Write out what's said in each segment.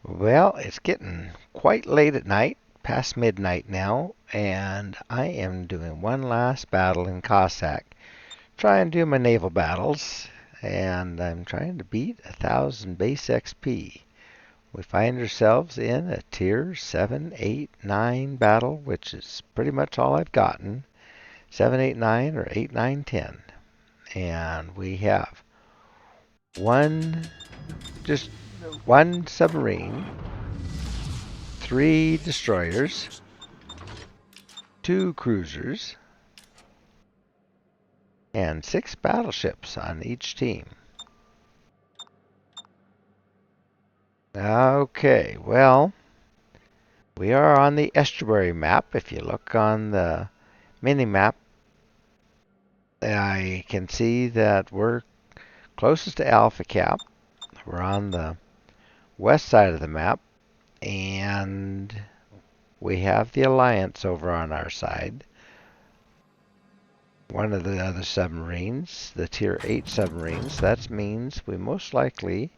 Well, it's getting quite late at night, past midnight now, and I am doing one last battle in Cossack. Trying to do my naval battles, and I'm trying to beat 1,000 base XP. We find ourselves in a tier 7, 8, 9 battle, which is pretty much all I've gotten. 7, 8, 9, or 8, 9, 10. And we have one, just one submarine, 3 destroyers, 2 cruisers, and 6 battleships on each team. Okay, well, we are on the estuary map. If you look on the mini map, I can see that we're closest to Alpha Cap. We're on the west side of the map, and we have the Alliance over on our side. One of the other submarines, the Tier 8 submarines, that means we most likely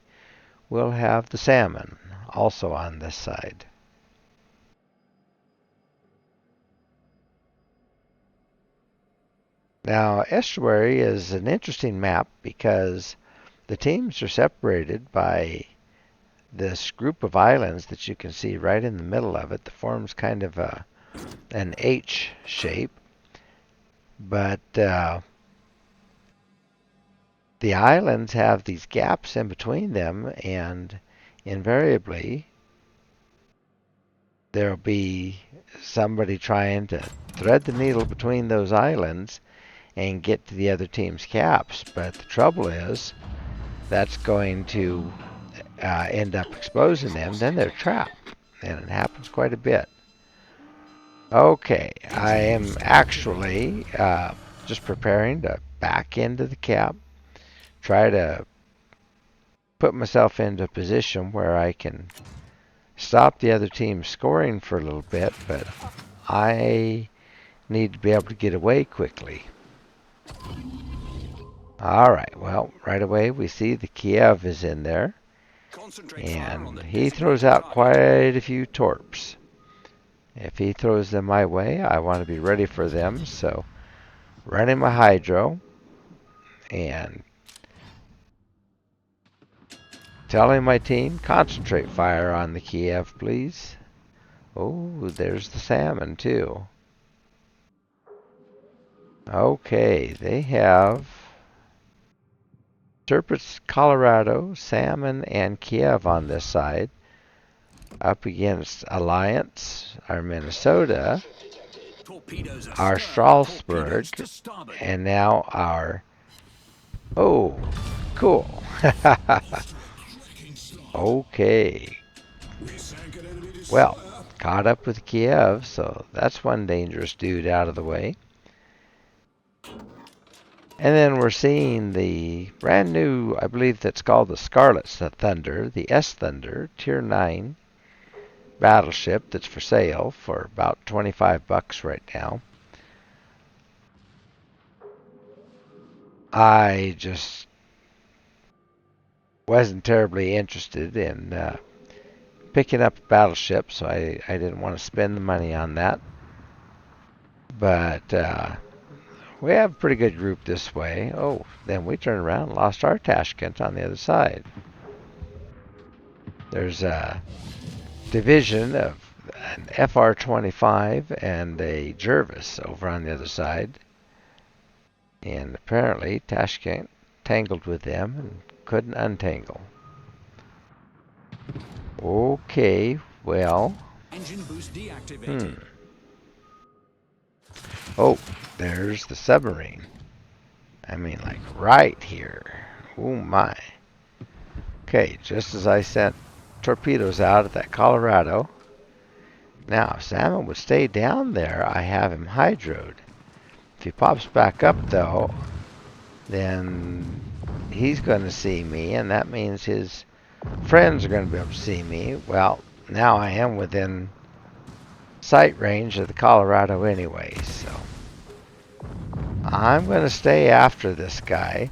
will have the Salmon also on this side. Now, Estuary is an interesting map because the teams are separated by this group of islands that you can see right in the middle of it that forms kind of an H shape. But the islands have these gaps in between them, and invariably there'll be somebody trying to thread the needle between those islands and get to the other team's caps. But the trouble is, that's going to end up exposing them. Then they're trapped, and it happens quite a bit. Okay, I am actually just preparing to back into the cap, try to put myself into a position where I can stop the other team scoring for a little bit, but I need to be able to get away quickly. All right, well, right away we see the Kiev is in there, and he throws out quite a few torps. If he throws them my way, I want to be ready for them, so running my hydro and telling my team, concentrate fire on the Kiev, please. Oh, there's the Salmon, too. Okay, they have Tirpitz, Colorado, Salmon, and Kiev on this side. Up against Alliance, our Minnesota, our Strasbourg, and now our... Oh, cool. Okay. Well, caught up with Kiev, so that's one dangerous dude out of the way. And then we're seeing the brand new, I believe that's called the Scarlet Thunder, the S Thunder, Tier 9 battleship that's for sale for about 25 bucks right now. I just wasn't terribly interested in picking up a battleship, so I didn't want to spend the money on that. But we have a pretty good group this way. Oh, then we turned around and lost our Tashkent on the other side. There's a division of an FR-25 and a Jervis over on the other side. And apparently Tashkent tangled with them and couldn't untangle. Okay, well. Engine boost deactivated. Oh, there's the submarine. I mean, like right here. Oh my. Okay, just as I sent torpedoes out at that Colorado. Now, if Salmon would stay down there, I have him hydroed. If he pops back up, though, then he's going to see me, and that means his friends are going to be able to see me. Well, now I am within sight range of the Colorado anyway, so I'm going to stay after this guy,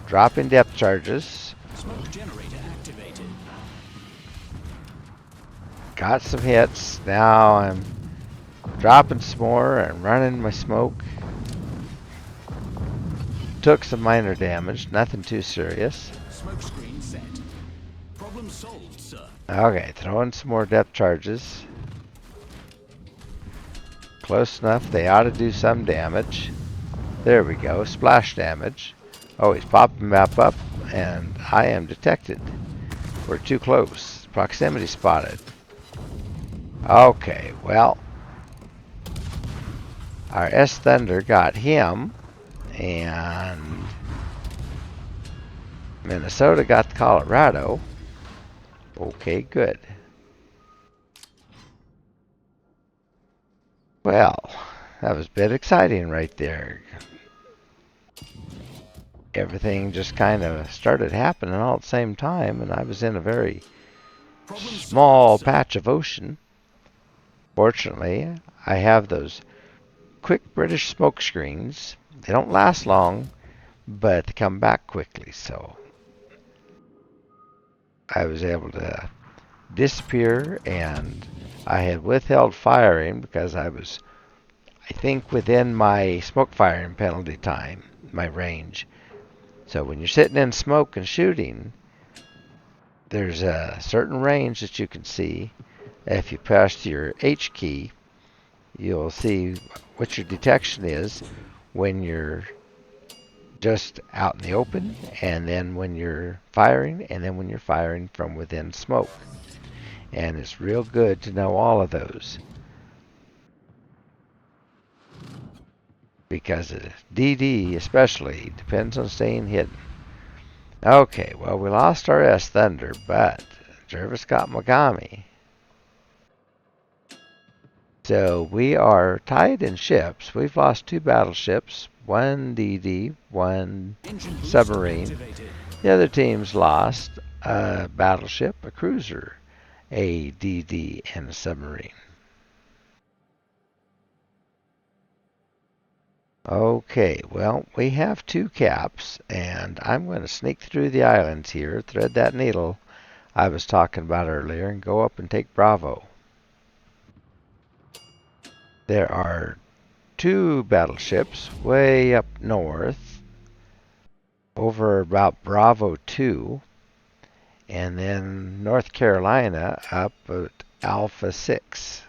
dropping depth charges. Smoke generator activated. got some hits. Now I'm dropping some more and running my smoke. Took some minor damage, nothing too serious. Smoke screen set. Problem solved, sir. Okay, throwing some more depth charges. Close enough, they ought to do some damage. There we go, splash damage. Oh, he's popping back up, and I am detected. We're too close. Proximity spotted. Okay, well, our S-Thunder got him, and Minnesota got Colorado. Okay, good. Well, that was a bit exciting right there. Everything just kind of started happening all at the same time, and I was in a very small patch of ocean. Fortunately, I have those quick British smoke screens. They don't last long, but they come back quickly, so I was able to disappear, and I had withheld firing because I was, I think, within my smoke firing penalty time, my range. So when you're sitting in smoke and shooting, there's a certain range that you can see. If you press your H key, you'll see what your detection is when you're just out in the open, and then when you're firing, and then when you're firing from within smoke. And it's real good to know all of those, because DD especially depends on staying hidden. Okay, well, we lost our S Thunder, but Jervis got Mogami. So we are tied in ships. We've lost 2 battleships, 1 DD, 1 submarine. The other team's lost a battleship, a cruiser, a DD, and a submarine. Okay, well, we have 2 caps, and I'm going to sneak through the islands here, thread that needle I was talking about earlier, and go up and take Bravo. There are 2 battleships way up north, over about Bravo 2, and then North Carolina up at Alpha 6.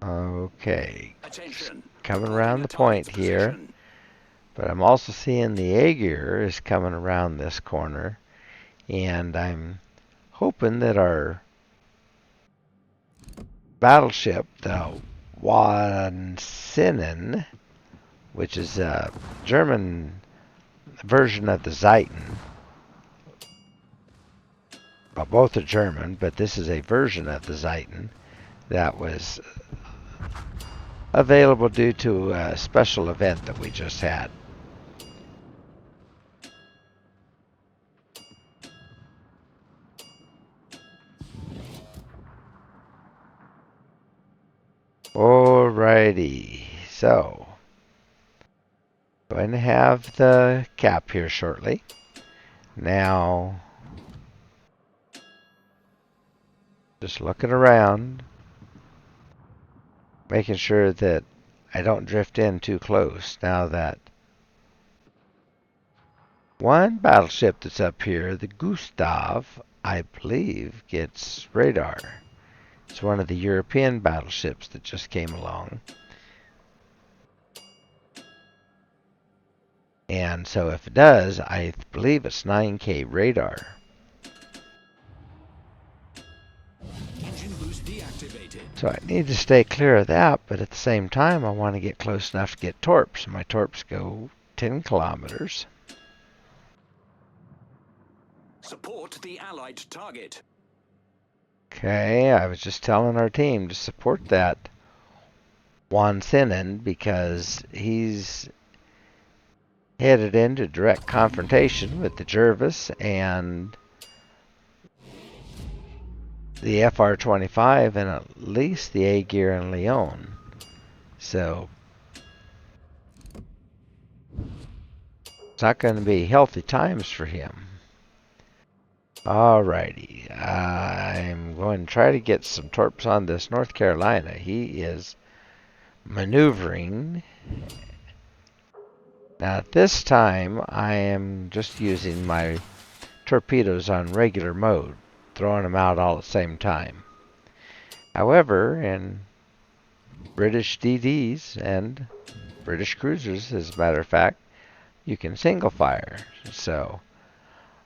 Okay, coming around the point here, but I'm also seeing the Aegir is coming around this corner, and I'm hoping that our battleship, the Wansinnen, which is a German version of the Zeiten, well, both are German, but this is a version of the Zeiten that was available due to a special event that we just had. Alrighty, so going to have the cap here shortly. Now, just looking around, making sure that I don't drift in too close. Now that one battleship that's up here, the Gustav, I believe, gets radar. It's one of the European battleships that just came along. And so if it does, I believe it's 9K radar. Engine boost deactivated. So I need to stay clear of that, but at the same time I want to get close enough to get torps. My torps go 10 kilometers. Support the allied target. Okay, I was just telling our team to support that Wansinnen because he's headed into direct confrontation with the Jervis and the FR-25 and at least the Aegir and Leon. So not going to be healthy times for him. Alrighty, I'm going to try to get some torps on this North Carolina. He is maneuvering. Now at this time, I am just using my torpedoes on regular mode, throwing them out all at the same time. However, in British DDs and British cruisers, as a matter of fact, you can single fire. So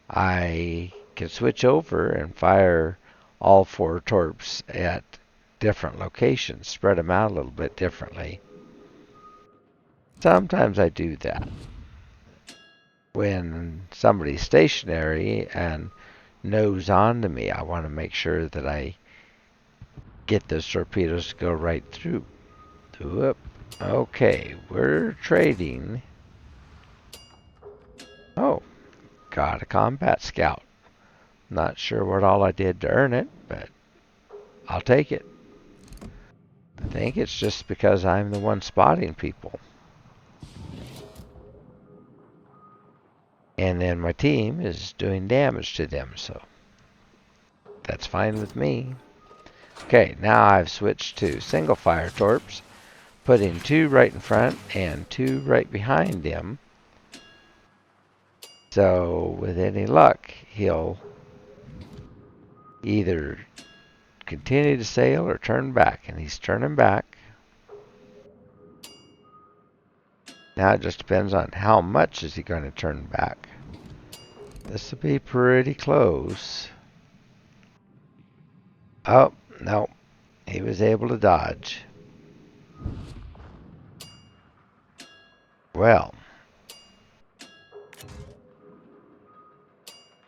I can switch over and fire all 4 torps at different locations, spread them out a little bit differently. Sometimes I do that. When somebody's stationary and nose on to me, I want to make sure that I get those torpedoes to go right through. Whoop. Okay, we're trading. Oh, got a combat scout. Not sure what all I did to earn it, but I'll take it. I think it's just because I'm the one spotting people. And then my team is doing damage to them, so that's fine with me. Okay, now I've switched to single fire torps, putting 2 right in front and 2 right behind him. So with any luck, he'll either continue to sail or turn back, and he's turning back. Now it just depends on how much is he going to turn back. This will be pretty close. Oh, no. He was able to dodge. Well,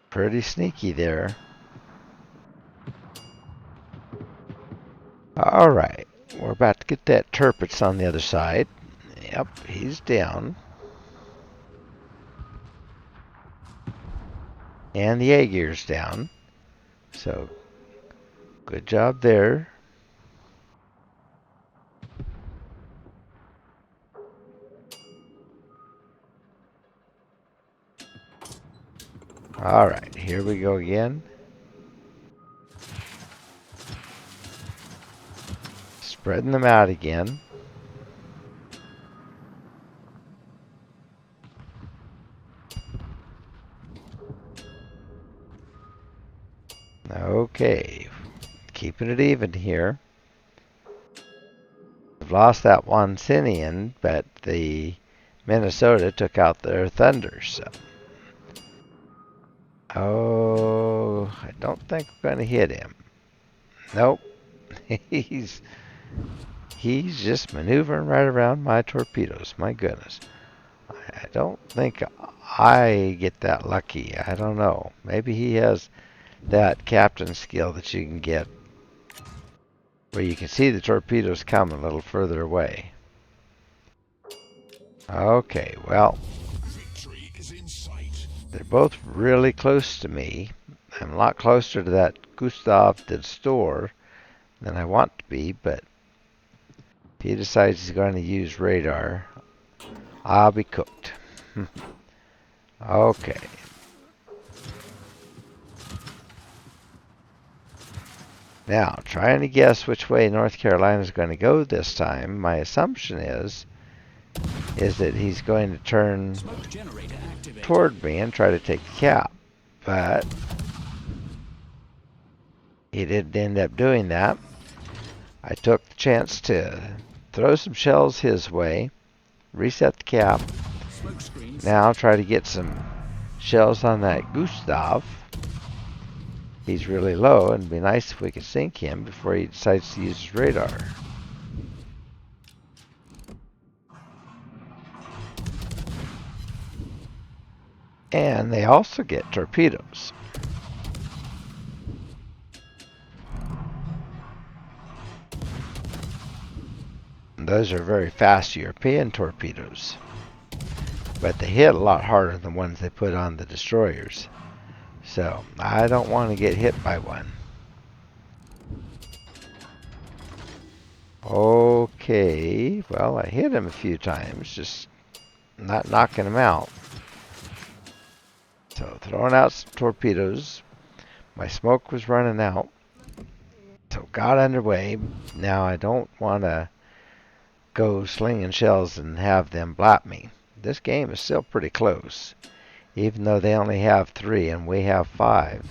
pretty sneaky there. Alright, we're about to get that Turpitz on the other side. Yep, he's down. And the Aegir's down. So, good job there. Alright, here we go again. Spreading them out again. Okay, keeping it even here. We've lost that Wansinian, but the Minnesota took out their Thunder, so. Oh, I don't think we're going to hit him. Nope. He's just maneuvering right around my torpedoes. My goodness. I don't think I get that lucky. I don't know. Maybe he has that captain skill that you can get where you can see the torpedoes coming a little further away. Okay, well, Victory is in sight. they're both really close to me. I'm a lot closer to that Gustav den Store than I want to be, but if he decides he's going to use radar, I'll be cooked. Okay. Now, trying to guess which way North Carolina is going to go this time, my assumption is that he's going to turn Smoke generator activated. toward me and try to take the cap. But he didn't end up doing that. I took the chance to throw some shells his way, reset the cap. Smoke screens. Now try to get some shells on that Gustav. He's really low, and it'd be nice if we could sink him before he decides to use his radar. And they also get torpedoes. And those are very fast European torpedoes. But they hit a lot harder than the ones they put on the destroyers. So, I don't want to get hit by one. Okay, well, I hit him a few times, just not knocking him out. So throwing out some torpedoes. My smoke was running out. So got underway. Now I don't want to go slinging shells and have them blap me. This game is still pretty close, even though they only have 3 and we have 5.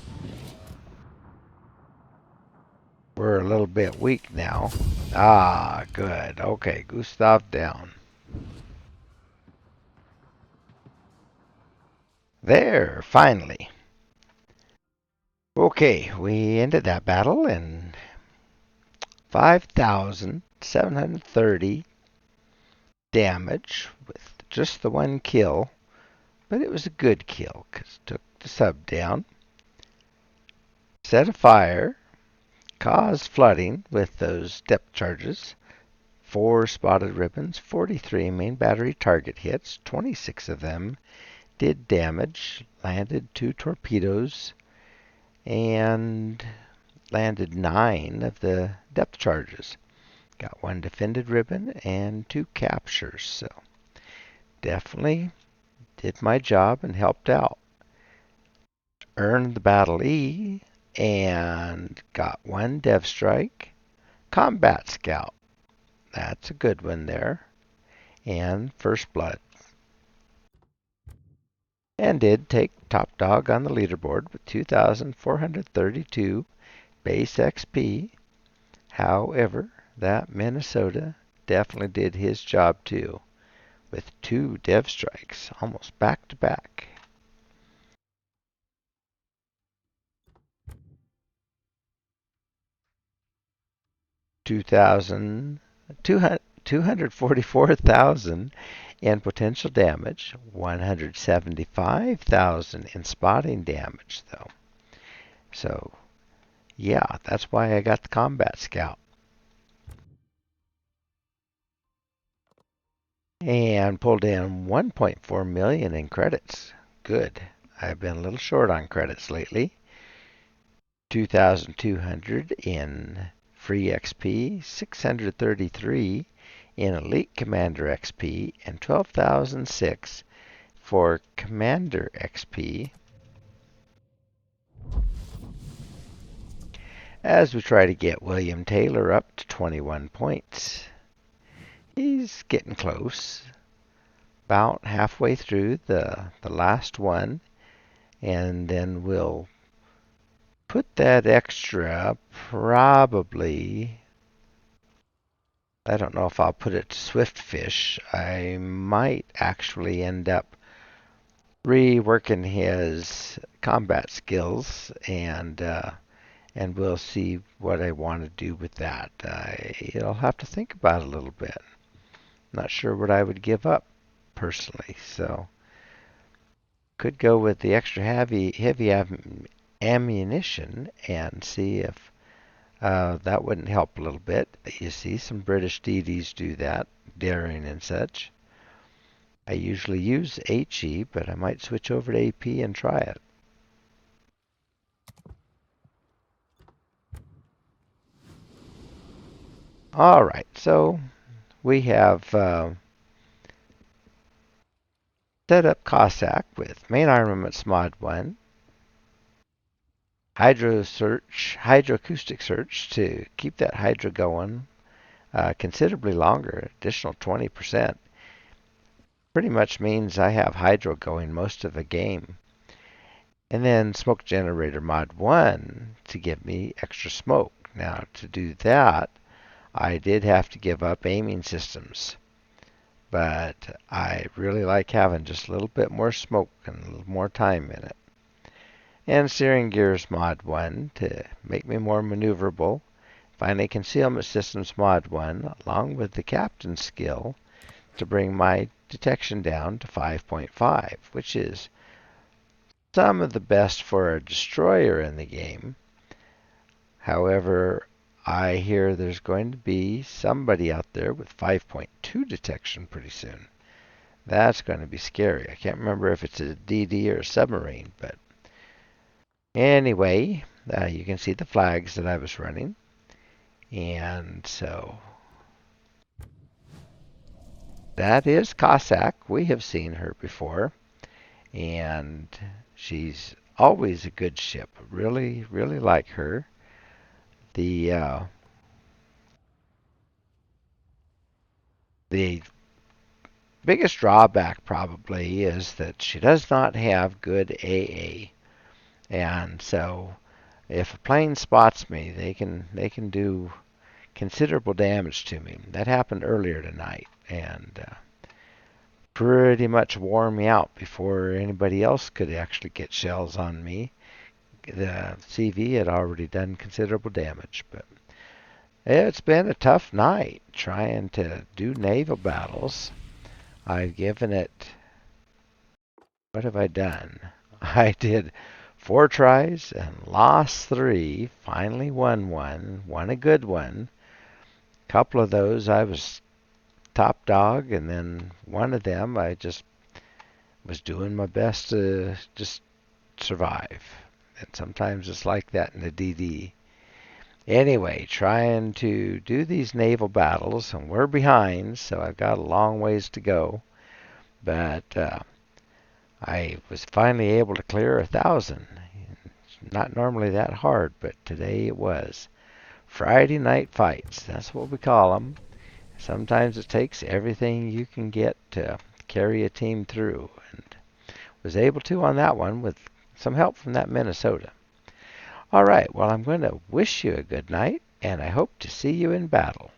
We're a little bit weak now. Ah, good. Okay, Gustav down. There, finally. Okay, we ended that battle in 5,730 damage with just the 1 kill. But it was a good kill because it took the sub down, set a fire, caused flooding with those depth charges, 4 spotted ribbons, 43 main battery target hits, 26 of them did damage, landed 2 torpedoes, and landed 9 of the depth charges. Got 1 defended ribbon and 2 captures, so definitely did my job and helped out. Earned the Battle E and got 1 Dev Strike. Combat Scout. That's a good one there. And First Blood. And did take top dog on the leaderboard with 2,432 base XP. However, that Minnesota definitely did his job too, with 2 Dev Strikes, almost back to back. 2,000, 244,000 in potential damage, 175,000 in spotting damage, though. So, yeah, that's why I got the Combat Scout. And pulled in 1.4 million in credits. Good. I've been a little short on credits lately. 2,200 in free XP, 633 in Elite Commander XP, and 12,006 for Commander XP. As we try to get William Taylor up to 21 points. He's getting close. About halfway through the last one. And then we'll put that extra probably. I don't know if I'll put it to Swiftfish. I might actually end up reworking his combat skills, and we'll see what I want to do with that. I'll have to think about it a little bit. Not sure what I would give up personally, so could go with the extra heavy ammunition and see if that wouldn't help a little bit. You see some British DDs do that, daring and such. I usually use HE, but I might switch over to AP and try it. All right, so we have set up Cossack with main armaments mod 1, hydroacoustic search to keep that hydro going considerably longer, additional 20%. Pretty much means I have hydro going most of the game. And then smoke generator mod 1 to give me extra smoke. Now to do that, I did have to give up aiming systems. But I really like having just a little bit more smoke and a little more time in it. And steering gears mod 1 to make me more maneuverable. Finally, concealment systems mod 1 along with the captain's skill to bring my detection down to 5.5, which is some of the best for a destroyer in the game. However, I hear there's going to be somebody out there with 5.2 detection pretty soon. That's going to be scary. I can't remember if it's a DD or a submarine, but anyway, you can see the flags that I was running. And so that is Cossack. We have seen her before. And She's always a good ship. Really, really like her. The the biggest drawback probably is that she does not have good AA, and so if a plane spots me, they can do considerable damage to me. That happened earlier tonight, and pretty much wore me out before anybody else could actually get shells on me. The CV had already done considerable damage, but it's been a tough night trying to do naval battles. I've given it, what have I done? I did 4 tries and lost 3, finally won one, won a good one. A couple of those I was top dog, and then one of them I just was doing my best to just survive. And sometimes it's like that in the DD. Anyway, trying to do these naval battles, and we're behind, so I've got a long ways to go. But I was finally able to clear 1,000. It's not normally that hard, but today it was. Friday night fights, that's what we call them. Sometimes it takes everything you can get to carry a team through, and was able to on that one with some help from that Minnesota. All right, well, I'm going to wish you a good night, and I hope to see you in battle.